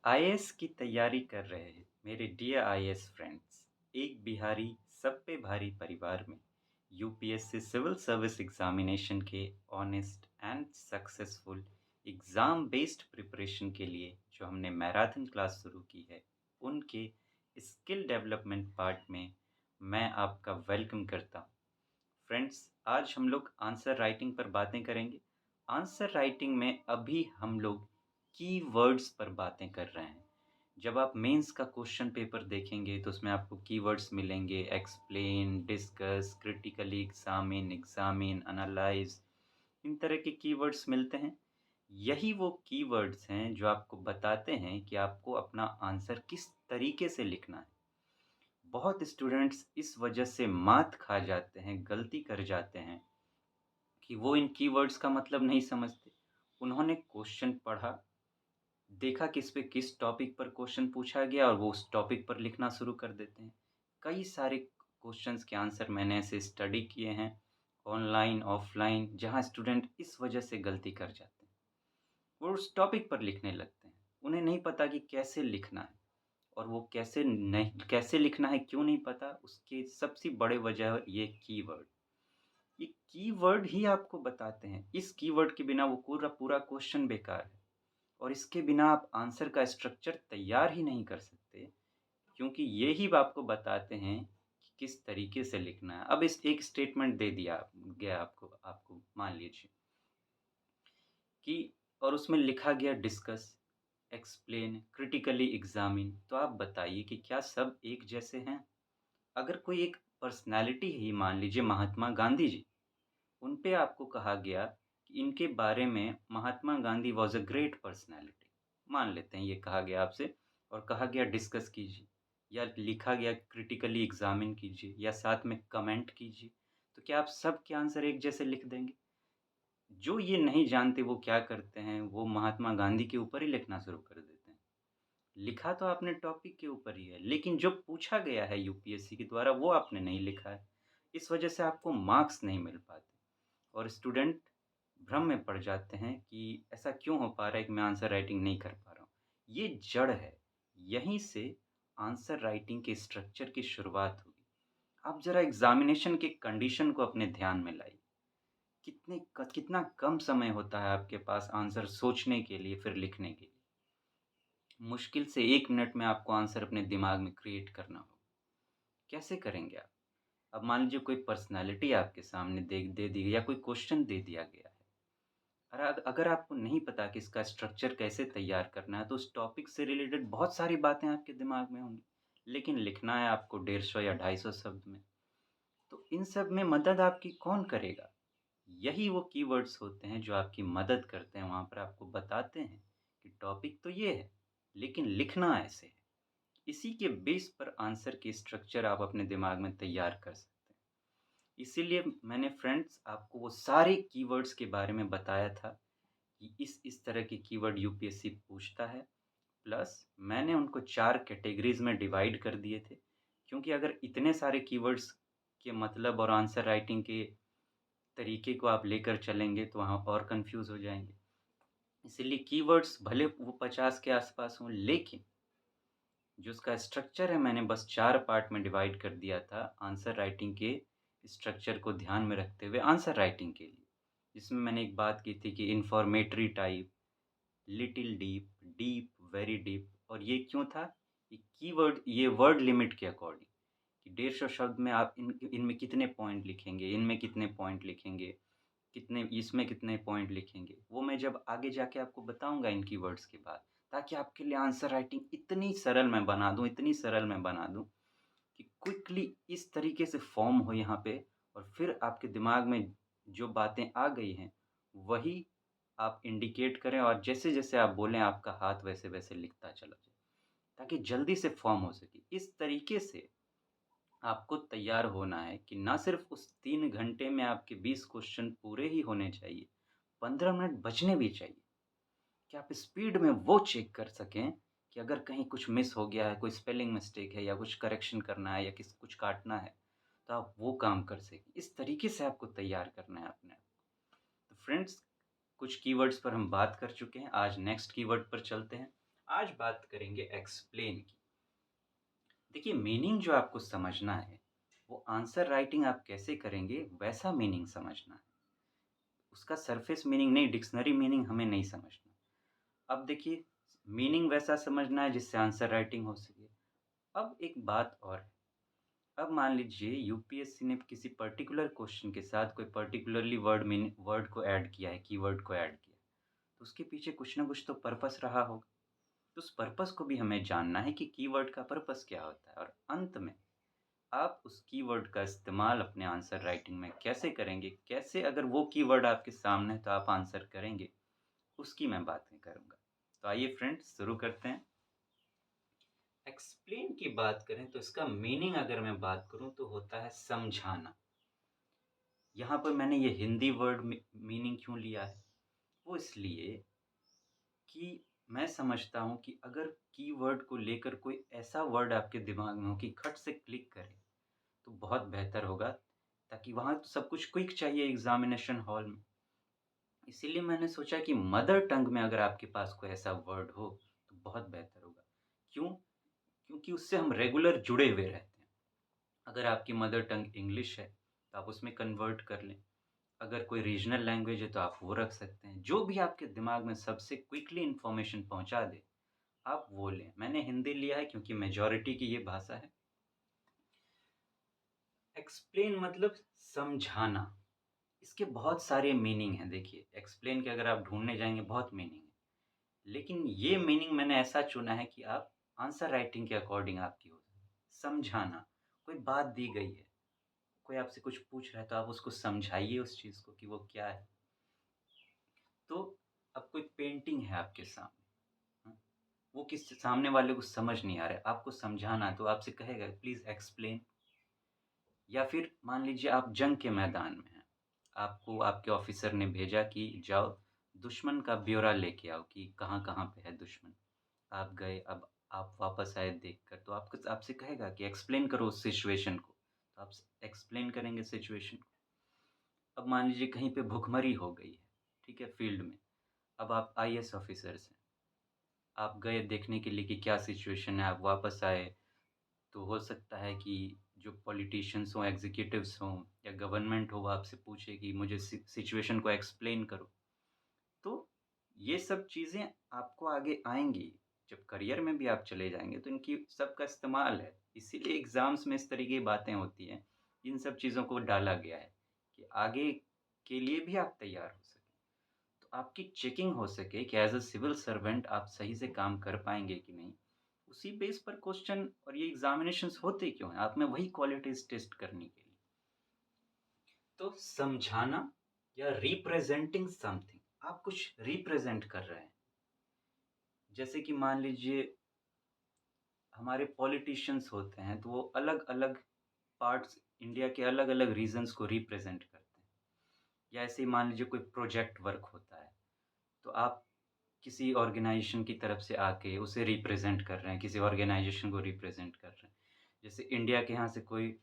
IAS की तैयारी कर रहे हैं मेरे डियर आईएएस फ्रेंड्स। एक बिहारी सब पे भारी परिवार में यूपीएससी सिविल सर्विस एग्जामिनेशन के honest and successful exam based preparation के लिए जो हमने मैराथन क्लास शुरू की है, उनके स्किल डेवलपमेंट पार्ट में मैं आपका वेलकम करता हूँ। फ्रेंड्स, आज हम लोग आंसर राइटिंग पर बातें करेंगे। आंसर राइटिंग में अभी हम लोग कीवर्ड्स पर बातें कर रहे हैं। जब आप मेंस का क्वेश्चन पेपर देखेंगे तो उसमें आपको कीवर्ड्स मिलेंगे: explain, discuss, critically examine, examine, analyse. इन तरह के कीवर्ड्स मिलते हैं। यही वो कीवर्ड्स हैं जो आपको बताते हैं कि आपको अपना आंसर किस तरीके से लिखना है। बहुत स्टूडेंट्स इस वजह से मात खा जाते हैं, गलती कर जाते हैं कि वो इन कीवर्ड्स का मतलब नहीं समझते। उन्होंने क्वेश्चन पढ़ा, देखा किस पे किस टॉपिक पर क्वेश्चन पूछा गया और वो उस टॉपिक पर लिखना शुरू कर देते हैं। कई सारे क्वेश्चंस के आंसर मैंने ऐसे स्टडी किए हैं, ऑनलाइन, ऑफलाइन, जहाँ स्टूडेंट इस वजह से गलती कर जाते हैं। वो उस टॉपिक पर लिखने लगते हैं। उन्हें नहीं पता कि कैसे लिखना है और वो कैसे लिखना है, क्यों नहीं पता, उसके सबसे बड़े वजह है ये कीवर्ड। ये कीवर्ड ही आपको बताते हैं। इस कीवर्ड के बिना वो पूरा पूरा क्वेश्चन बेकार है और इसके बिना आप आंसर का स्ट्रक्चर तैयार ही नहीं कर सकते, क्योंकि ये ही आपको बताते हैं कि किस तरीके से लिखना है। अब इस एक स्टेटमेंट दे दिया गया आपको आपको मान लीजिए कि और उसमें लिखा गया डिस्कस, एक्सप्लेन, क्रिटिकली एग्जामिन। तो आप बताइए कि क्या सब एक जैसे हैं? अगर कोई एक पर्सनैलिटी ही मान लीजिए महात्मा गांधी जी, उन पे आपको कहा गया कि इनके बारे में Mahatma Gandhi was a great personality. मान लेते हैं ये कहा गया आपसे और कहा गया डिस्कस कीजिए या लिखा गया क्रिटिकली एग्ज़ामिन कीजिए या साथ में कमेंट कीजिए। तो क्या आप सबके आंसर एक जैसे लिख देंगे? जो ये नहीं जानते वो क्या करते हैं, वो महात्मा गांधी के ऊपर ही लिखना शुरू कर देते हैं। लिखा तो आपने टॉपिक के ऊपर ही है, लेकिन जो पूछा गया है यूपीएससी के द्वारा वो आपने नहीं लिखा है। इस वजह से आपको मार्क्स नहीं मिल पाते और स्टूडेंट भ्रम में पड़ जाते हैं कि ऐसा क्यों हो पा रहा है कि मैं आंसर राइटिंग नहीं कर पा रहा हूँ। ये जड़ है, यहीं से आंसर राइटिंग के स्ट्रक्चर की शुरुआत होगी। आप ज़रा एग्ज़ामिनेशन के कंडीशन को अपने ध्यान में लाइए। कितना कम समय होता है आपके पास आंसर सोचने के लिए, फिर लिखने के लिए। मुश्किल से 1 मिनट में आपको आंसर अपने दिमाग में क्रिएट करना होगा। कैसे करेंगे आप? अब मान लीजिए कोई पर्सनैलिटी आपके सामने दे दी गई या कोई क्वेश्चन दे दिया गया है। अगर आपको नहीं पता कि इसका स्ट्रक्चर कैसे तैयार करना है, तो उस टॉपिक से रिलेटेड बहुत सारी बातें आपके दिमाग में होंगी, लेकिन लिखना है आपको 150 या 250 शब्द में। तो इन सब में मदद आपकी कौन करेगा? यही वो कीवर्ड्स होते हैं जो आपकी मदद करते हैं, वहाँ पर आपको बताते हैं कि टॉपिक तो ये है, लेकिन लिखना ऐसे है। इसी के बेस पर आंसर की स्ट्रक्चर आप अपने दिमाग में तैयार कर सकते हैं। इसीलिए मैंने फ्रेंड्स आपको वो सारे कीवर्ड्स के बारे में बताया था कि इस तरह के कीवर्ड यूपीएससी पूछता है। प्लस मैंने उनको 4 कैटेगरीज़ में डिवाइड कर दिए थे, क्योंकि अगर इतने सारे कीवर्ड्स के मतलब और आंसर राइटिंग के तरीके को आप लेकर चलेंगे तो वहाँ और कन्फ्यूज़ हो जाएँगे। इसीलिए कीवर्ड्स भले वो 50 के आस-पास हों, लेकिन जो उसका स्ट्रक्चर है मैंने बस 4 पार्ट में डिवाइड कर दिया था आंसर राइटिंग के स्ट्रक्चर को ध्यान में रखते हुए आंसर राइटिंग के लिए। जिसमें मैंने एक बात की थी कि informatory type, little deep, deep, very deep. और ये क्यों था? ये वर्ड लिमिट के अकॉर्डिंग कि 150 शब्द में आप इनमें कितने पॉइंट लिखेंगे, इनमें कितने पॉइंट लिखेंगे, कितने इसमें कितने पॉइंट लिखेंगे, वो मैं जब आगे जाके आपको बताऊँगा इन कीवर्ड्स के बाद, ताकि आपके लिए आंसर राइटिंग इतनी सरल मैं बना दूँ, इतनी सरल मैं बना दूँ कि क्विकली इस तरीके से फ़ॉर्म हो यहाँ पे और फिर आपके दिमाग में जो बातें आ गई हैं, वही आप इंडिकेट करें और जैसे-जैसे आप बोलें आपका हाथ वैसे-वैसे लिखता चला जाए, ताकि जल्दी से फ़ॉर्म हो सके। इस तरीके से आपको तैयार होना है कि ना सिर्फ़ उस 3 घंटे में आपके 20 क्वेश्चन पूरे ही होने चाहिए, 15 मिनट बचने भी चाहिए, कि आप स्पीड में वो चेक कर सकें कि अगर कहीं कुछ मिस हो गया है, कोई स्पेलिंग मिस्टेक है या कुछ करेक्शन करना है या कुछ काटना है, तो आप वो काम कर सकें। इस तरीके से आपको तैयार करना है अपने आप को। तो फ्रेंड्स, कुछ कीवर्ड्स पर हम बात कर चुके हैं, आज नेक्स्ट कीवर्ड पर चलते हैं। आज बात करेंगे एक्सप्लेन की। देखिए मीनिंग जो आपको समझना है, वो आंसर राइटिंग आप कैसे करेंगे वैसा मीनिंग समझना है। उसका सरफेस मीनिंग नहीं, डिक्शनरी मीनिंग हमें नहीं समझना। अब देखिए मीनिंग वैसा समझना है जिससे आंसर राइटिंग हो सके। अब एक बात और है, अब मान लीजिए यूपीएससी ने किसी पर्टिकुलर क्वेश्चन के साथ कोई पर्टिकुलरली वर्ड को ऐड किया है, कीवर्ड को ऐड किया है, तो उसके पीछे कुछ ना कुछ तो पर्पस रहा होगा। तो उस पर्पस को भी हमें जानना है कि कीवर्ड का पर्पस क्या होता है, और अंत में आप उस कीवर्ड का इस्तेमाल अपने आंसर राइटिंग में कैसे करेंगे, कैसे अगर वो कीवर्ड आपके सामने है तो आप आंसर करेंगे, उसकी मैं बातें करूँगा। तो आइए फ्रेंड्स शुरू करते हैं। एक्सप्लेन की बात करें तो इसका मीनिंग अगर मैं बात करूँ तो होता है समझाना। यहाँ पर मैंने ये हिंदी वर्ड मीनिंग क्यों लिया है? वो इसलिए कि मैं समझता हूँ कि अगर कीवर्ड को लेकर कोई ऐसा वर्ड आपके दिमाग में हो कि खट से क्लिक करे, तो बहुत बेहतर होगा, ताकि वहाँ तो सब कुछ क्विक चाहिए एग्ज़ामिनेशन हॉल में। इसीलिए मैंने सोचा कि मदर टंग में अगर आपके पास कोई ऐसा वर्ड हो, तो बहुत बेहतर होगा। क्यों? क्योंकि उससे हम रेगुलर जुड़े हुए रहते हैं। अगर आपकी मदर टंग इंग्लिश है, तो आप उसमें कन्वर्ट कर लें। अगर कोई रीजनल लैंग्वेज है, तो आप वो रख सकते हैं। जो भी आपके दिमाग में सबसे क्विकली इन्फॉर्मेशन पहुँचा दे, आप वो लें। मैंने हिंदी लिया है क्योंकि मेजॉरिटी की ये भाषा है। एक्सप्लेन मतलब समझाना। इसके बहुत सारे मीनिंग हैं देखिए, एक्सप्लेन के अगर आप ढूँढने जाएँगे बहुत मीनिंग है। लेकिन ये मीनिंग मैंने ऐसा चुना है कि आप आंसर राइटिंग के अकॉर्डिंग आपकी हो। समझाना, कोई बात दी गई है, कोई आपसे कुछ पूछ रहा है तो आप उसको समझाइए उस चीज़ को कि वो क्या है। तो अब कोई पेंटिंग है आपके सामने, हाँ, वो किस सामने वाले को समझ नहीं आ रहा है, आपको समझाना है तो आपसे कहेगा प्लीज़ एक्सप्लेन। या फिर मान लीजिए आप जंग के मैदान में हैं, आपको आपके ऑफ़िसर ने भेजा कि जाओ दुश्मन का ब्यौरा लेके आओ कि कहाँ-कहाँ पे है दुश्मन। आप गए, अब आप वापस आए देखकर, तो आपको आपसे कहेगा कि एक्सप्लेन करो उस सिचुएशन को, तो आप एक्सप्लेन करेंगे सिचुएशन को। अब मान लीजिए कहीं पे भुखमरी हो गई है, ठीक है, फील्ड में। अब आप आईएएस ऑफ़िसर्स हैं, आप गए देखने के लिए कि क्या सिचुएशन है, आप वापस आए, तो हो सकता है कि जो पॉलिटिशियंस हों, एग्ज़ीक्यूटिव्स हों या गवर्नमेंट हो, वो आपसे पूछे कि मुझे सिचुएशन को एक्सप्लेन करो। तो ये सब चीज़ें आपको आगे आएँगी, जब करियर में भी आप चले जाएँगे तो इनकी सबका इस्तेमाल है। इसीलिए एग्ज़ाम्स में इस तरह की बातें होती हैं, इन सब चीज़ों को डाला गया है कि आगे के लिए भी आप तैयार हो सकें। तो आपकी चेकिंग हो सके कि एज़ अ सिविल सर्वेंट आप सही से काम कर पाएँगे कि नहीं, उसी बेस पर क्वेश्चन और ये एग्ज़ामिनेशंस होते क्यों हैं? आप में वही क्वालिटीज़ टेस्ट करने के लिए। तो समझाना या रिप्रेज़ेंटिंग समथिंग, आप कुछ रिप्रेज़ेंट कर रहे हैं। जैसे कि मान लीजिए हमारे पॉलिटिशियंस होते हैं, तो वो अलग-अलग पार्ट्स इंडिया के अलग-अलग रीजन्स को रिप्रेज़ेंट करते हैं। या ऐसे ही मान लीजिए कोई प्रोजेक्ट वर्क होता है, तो आप किसी ऑर्गेनाइज़ेशन की तरफ से आके उसे रिप्रेज़ेंट कर रहे हैं, किसी ऑर्गेनाइज़ेशन को रिप्रेज़ेंट कर रहे हैं। जैसे इंडिया के यहाँ से कोई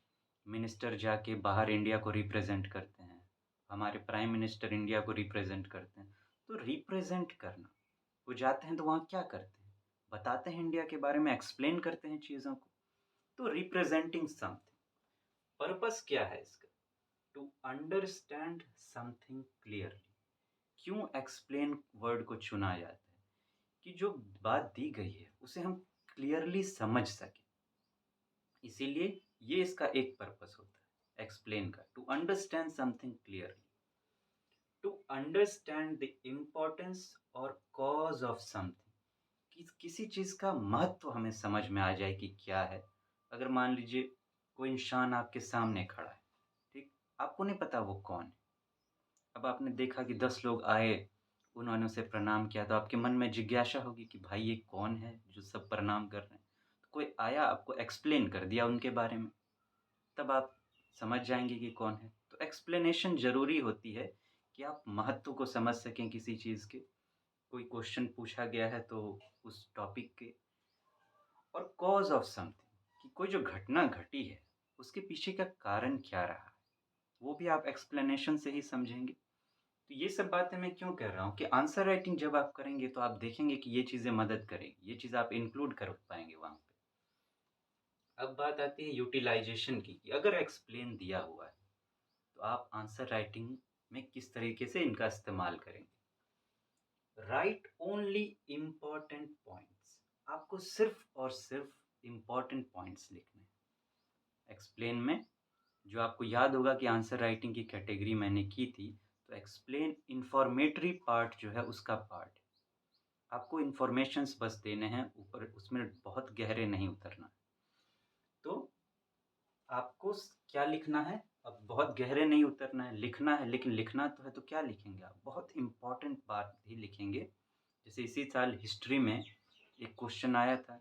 मिनिस्टर जाके बाहर इंडिया को रिप्रेज़ेंट करते हैं, हमारे प्राइम मिनिस्टर इंडिया को रिप्रेज़ेंट करते हैं। तो रिप्रेज़ेंट करना, वो जाते हैं तो वहाँ क्या करते हैं? बताते हैं इंडिया के बारे में, एक्सप्लेन करते हैं चीज़ों को। तो रिप्रेजेंटिंग समथिंग, पर्पस क्या है इसका? To understand something clearly. क्यों एक्सप्लेन वर्ड को चुना जाता है? कि जो बात दी गई है उसे हम क्लियरली समझ सकें। इसीलिए ये इसका एक पर्पस होता है एक्सप्लेन का, to understand something clearly, to understand the importance और कॉज ऑफ समथिंग। कि किसी चीज़ का महत्व हमें समझ में आ जाए कि क्या है। अगर मान लीजिए कोई इंसान आपके सामने खड़ा है, ठीक? आपको नहीं पता वो कौन है। अब आपने देखा कि 10 लोग आए, उन्होंने उसे प्रणाम किया, तो आपके मन में जिज्ञासा होगी कि भाई ये कौन है जो सब प्रणाम कर रहे हैं? तो कोई आया आपको एक्सप्लेन कर दिया उनके बारे में, तब आप समझ जाएँगे कि कौन है। तो एक्सप्लेनेशन ज़रूरी होती है कि आप महत्व को समझ सकें किसी चीज़ के। कोई क्वेश्चन पूछा गया है तो उस टॉपिक के, और कॉज़ ऑफ समथिंग कि कोई जो घटना घटी है, उसके पीछे का कारण क्या रहा है, वो भी आप एक्सप्लेनेशन से ही समझेंगे। तो ये सब बातें मैं क्यों कह रहा हूँ कि आंसर राइटिंग जब आप करेंगे तो आप देखेंगे कि ये चीज़ें मदद करेंगी, ये चीज़ आप इंक्लूड कर पाएँगे वहाँ पे। अब बात आती है यूटिलाइज़ेशन की कि अगर एक्सप्लेन दिया हुआ है, तो आप आंसर राइटिंग में किस तरीके से इनका इस्तेमाल करेंगे। राइट ओनली इम्पोर्टेंट पॉइंट्स, आपको सिर्फ़ और सिर्फ़ इम्पोर्टेंट पॉइंट्स लिखने हैं। एक्सप्लेन में जो आपको याद होगा कि आंसर राइटिंग की कैटेगरी मैंने की थी, तो एक्सप्लेन इन्फॉर्मेटरी पार्ट जो है उसका पार्ट है। आपको इन्फॉर्मेशंस बस देने हैं, ऊपर उसमें बहुत गहरे नहीं उतरना। तो आपको क्या लिखना है, अब बहुत गहरे नहीं उतरना है, लिखना है, लेकिन लिखना तो है तो क्या लिखेंगे आप? बहुत इम्पोर्टेंट बात ही लिखेंगे। जैसे इसी साल हिस्ट्री में एक क्वेश्चन आया था,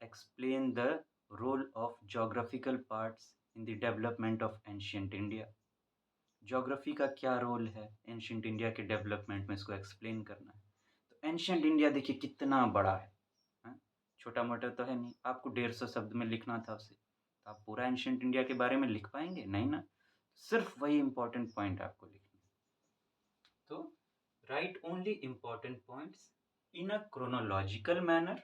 explain the role of geographical parts in the development of ancient India. Geography का क्या रोल है एंशिएंट इंडिया के डेवलपमेंट में, इसको एक्सप्लेन करना है। तो एंशिएंट इंडिया देखिए कितना बड़ा है, हाँ? छोटा-मोटा तो है नहीं, आपको 150 शब्द में लिखना था उसे, तो आप पूरा एंशिएंट इंडिया के बारे में लिख पाएँगे? नहीं ना, सिर्फ़ वही इम्पोर्टेंट पॉइंट आपको लिखने हैं। तो write only important points in a chronological manner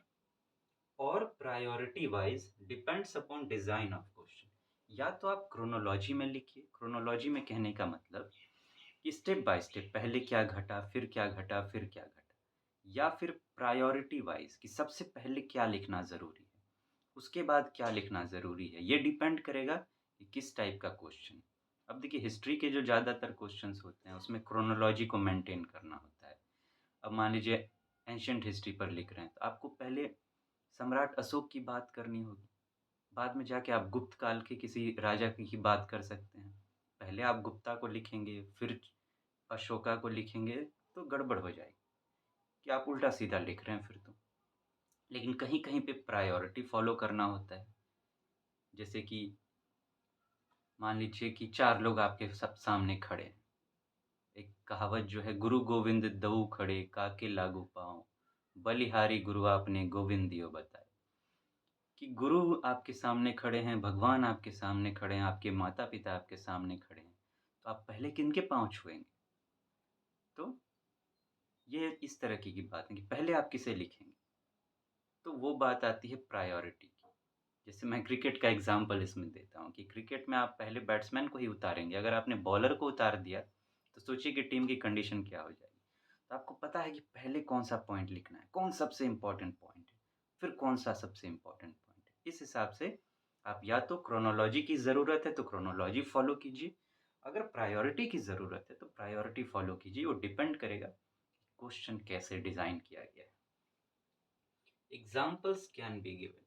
और priority wise depends upon design of question. या तो आप क्रोनोलॉजी में लिखिए, क्रोनोलॉजी में कहने का मतलब कि स्टेप बाय स्टेप पहले क्या घटा, फिर क्या घटा, फिर क्या घटा। या फिर प्रायोरिटी वाइज़ कि सबसे पहले क्या लिखना ज़रूरी है, उसके बाद क्या लिखना ज़रूरी है। ये डिपेंड करेगा कि किस टाइप का क्वेश्चन है। अब देखिए हिस्ट्री के जो ज़्यादातर क्वेश्चन्स होते हैं उसमें क्रोनोलॉजी को मेंटेन करना होता है। अब मान लीजिए एंशिएंट हिस्ट्री पर लिख रहे हैं, तो आपको पहले सम्राट अशोक की बात करनी होगी, बाद में जाके आप गुप्त काल के किसी राजा की बात कर सकते हैं। पहले आप गुप्ता को लिखेंगे, फिर अशोका को लिखेंगे, तो गड़बड़ हो जाएगी कि आप उल्टा-सीधा लिख रहे हैं फिर तो। लेकिन कहीं-कहीं पे प्रायोरिटी फ़ॉलो करना होता है। जैसे कि मान लीजिए कि 4 लोग आपके सब सामने खड़े हैं। एक कहावत जो है, गुरु गोविंद दऊ खड़े, काके लागू पाँव, बलिहारी गुरु आपने गोविंदियो बताए। कि गुरु आपके सामने खड़े हैं, भगवान आपके सामने खड़े हैं, आपके माता-पिता आपके सामने खड़े हैं, तो आप पहले किनके पाँव छुएँगे? तो ये इस तरह की बात है कि पहले आप किसे लिखेंगे? तो वो बात आती है प्रायोरिटी की। जैसे मैं क्रिकेट का एग्ज़ाम्पल इसमें देता हूँ कि क्रिकेट में आप पहले बैट्समैन को ही उतारेंगे। अगर आपने बॉलर को उतार दिया, तो सोचिए कि टीम की कंडीशन क्या हो जाएगी। तो आपको पता है कि पहले कौन-सा पॉइंट लिखना है, कौन सबसे इम्पोर्टेंट पॉइंट है, फिर कौन-सा सबसे इम्पोर्टेंट पॉइंट है। इस हिसाब से आप या तो क्रोनोलॉजी की ज़रूरत है, तो क्रोनोलॉजी फ़ॉलो कीजिए। अगर प्रायोरिटी की ज़रूरत है, तो प्रायोरिटी फ़ॉलो कीजिए। वो डिपेंड करेगा क्वेश्चन कैसे डिज़ाइन किया गया है। Examples can be given.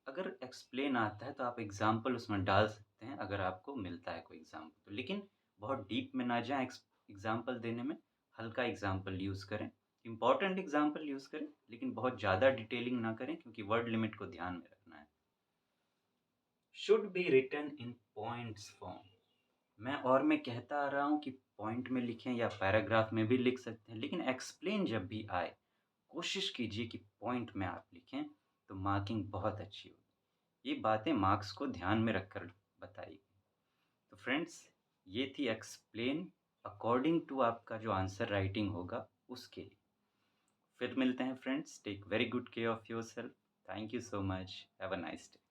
अगर एक्सप्लेन आता है तो आप एग्ज़ाम्पल उसमें डाल सकते हैं, अगर आपको मिलता है कोई एग्ज़ाम्पल तो। लेकिन बहुत डीप में ना जाएँ एग्ज़ाम्पल देने में, हल्का एग्ज़ाम्पल यूज़ करें। इम्पोर्टेंट एग्ज़ाम्पल यूज़ करें, लेकिन बहुत ज़्यादा डिटेलिंग ना करें क्योंकि वर्ड लिमिट को ध्यान में रखना है। Should be written in points form. मैं कहता आ रहा हूँ कि पॉइंट में लिखें या पैराग्राफ में भी लिख सकते हैं, लेकिन एक्सप्लेन जब भी आए, कोशिश कीजिए कि पॉइंट में आप लिखें, तो मार्किंग बहुत अच्छी होगी। ये बातें मार्क्स को ध्यान में रखकर बताई गई। तो फ्रेंड्स, ये थी एक्सप्लेन अकॉर्डिंग टू आपका जो आंसर राइटिंग होगा उसके लिए। फिर मिलते हैं friends, take very good care of yourself. Thank you so much. Have a nice day.